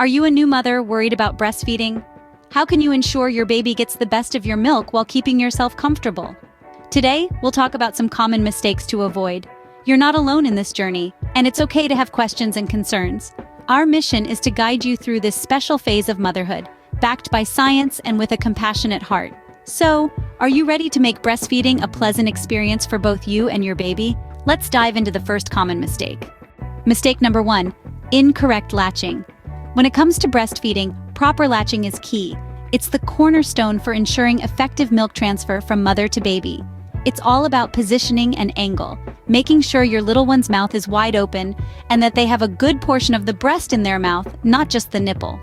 Are you a new mother worried about breastfeeding? How can you ensure your baby gets the best of your milk while keeping yourself comfortable? Today, we'll talk about some common mistakes to avoid. You're not alone in this journey, and it's okay to have questions and concerns. Our mission is to guide you through this special phase of motherhood, backed by science and with a compassionate heart. So, are you ready to make breastfeeding a pleasant experience for both you and your baby? Let's dive into the first common mistake. Mistake number 1, incorrect latching. When it comes to breastfeeding, proper latching is key. It's the cornerstone for ensuring effective milk transfer from mother to baby. It's all about positioning and angle, making sure your little one's mouth is wide open and that they have a good portion of the breast in their mouth, not just the nipple.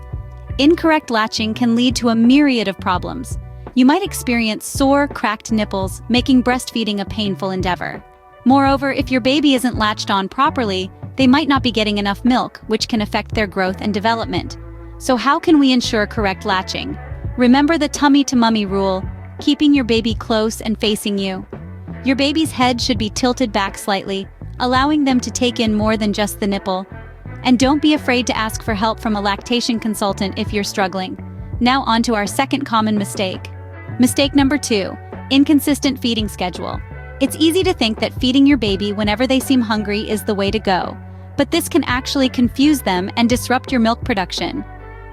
Incorrect latching can lead to a myriad of problems. You might experience sore, cracked nipples, making breastfeeding a painful endeavor. Moreover, if your baby isn't latched on properly, they might not be getting enough milk, which can affect their growth and development. So how can we ensure correct latching? Remember the tummy-to-mummy rule, keeping your baby close and facing you. Your baby's head should be tilted back slightly, allowing them to take in more than just the nipple. And don't be afraid to ask for help from a lactation consultant if you're struggling. Now on to our second common mistake. Mistake number 2, inconsistent feeding schedule. It's easy to think that feeding your baby whenever they seem hungry is the way to go, but this can actually confuse them and disrupt your milk production.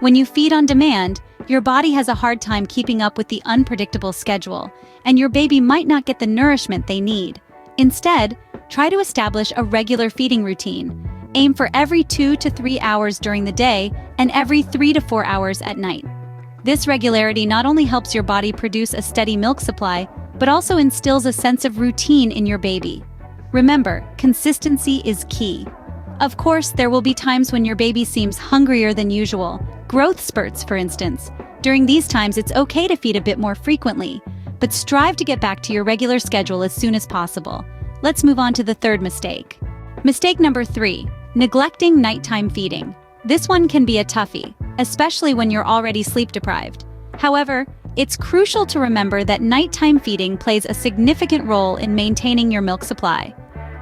When you feed on demand, your body has a hard time keeping up with the unpredictable schedule, and your baby might not get the nourishment they need. Instead, try to establish a regular feeding routine. Aim for every 2 to 3 hours during the day and every 3 to 4 hours at night. This regularity not only helps your body produce a steady milk supply, but also instills a sense of routine in your baby. Remember, consistency is key. Of course, there will be times when your baby seems hungrier than usual, growth spurts, for instance. During these times, it's okay to feed a bit more frequently, but strive to get back to your regular schedule as soon as possible. Let's move on to the third mistake. Mistake number 3, neglecting nighttime feeding. This one can be a toughie, especially when you're already sleep deprived. However, it's crucial to remember that nighttime feeding plays a significant role in maintaining your milk supply.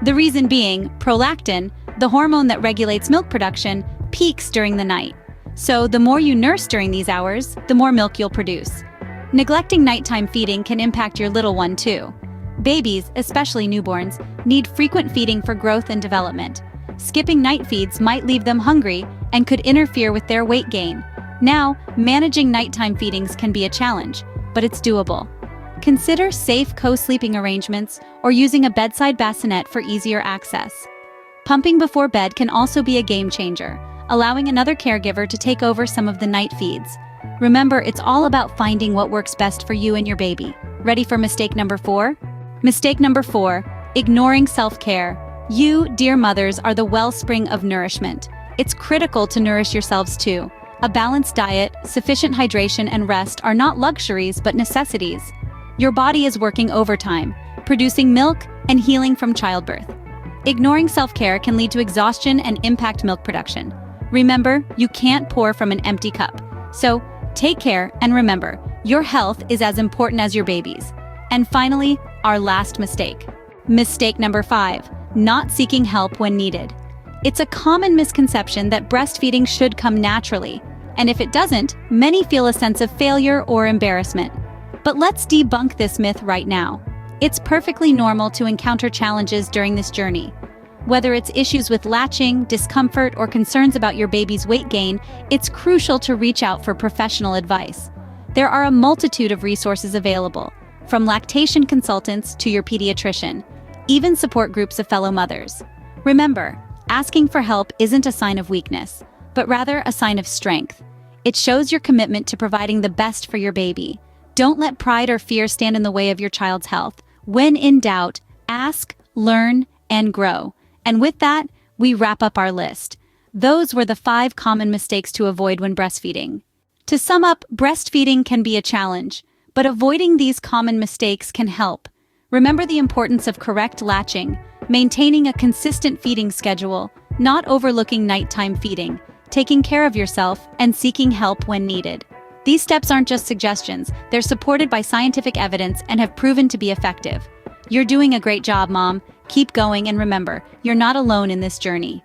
The reason being, prolactin, the hormone that regulates milk production, peaks during the night. So the more you nurse during these hours, the more milk you'll produce. Neglecting nighttime feeding can impact your little one too. Babies, especially newborns, need frequent feeding for growth and development. Skipping night feeds might leave them hungry and could interfere with their weight gain. Now, managing nighttime feedings can be a challenge, but it's doable. Consider safe co-sleeping arrangements or using a bedside bassinet for easier access. Pumping before bed can also be a game changer, allowing another caregiver to take over some of the night feeds. Remember, it's all about finding what works best for you and your baby. Ready for mistake number 4? Mistake number 4, ignoring self-care. You, dear mothers, are the wellspring of nourishment. It's critical to nourish yourselves too. A balanced diet, sufficient hydration, and rest are not luxuries but necessities. Your body is working overtime, producing milk and healing from childbirth. Ignoring self-care can lead to exhaustion and impact milk production. Remember, you can't pour from an empty cup. So, take care and remember, your health is as important as your baby's. And finally, our last mistake. Mistake number 5, not seeking help when needed. It's a common misconception that breastfeeding should come naturally. And if it doesn't, many feel a sense of failure or embarrassment. But let's debunk this myth right now. It's perfectly normal to encounter challenges during this journey. Whether it's issues with latching, discomfort, or concerns about your baby's weight gain, it's crucial to reach out for professional advice. There are a multitude of resources available, from lactation consultants to your pediatrician, even support groups of fellow mothers. Remember, asking for help isn't a sign of weakness, but rather a sign of strength. It shows your commitment to providing the best for your baby. Don't let pride or fear stand in the way of your child's health. When in doubt, ask, learn, and grow. And with that, we wrap up our list. Those were the 5 common mistakes to avoid when breastfeeding. To sum up, breastfeeding can be a challenge, but avoiding these common mistakes can help. Remember the importance of correct latching, maintaining a consistent feeding schedule, not overlooking nighttime feeding, taking care of yourself, and seeking help when needed. These steps aren't just suggestions, they're supported by scientific evidence and have proven to be effective. You're doing a great job, Mom. Keep going and remember, you're not alone in this journey.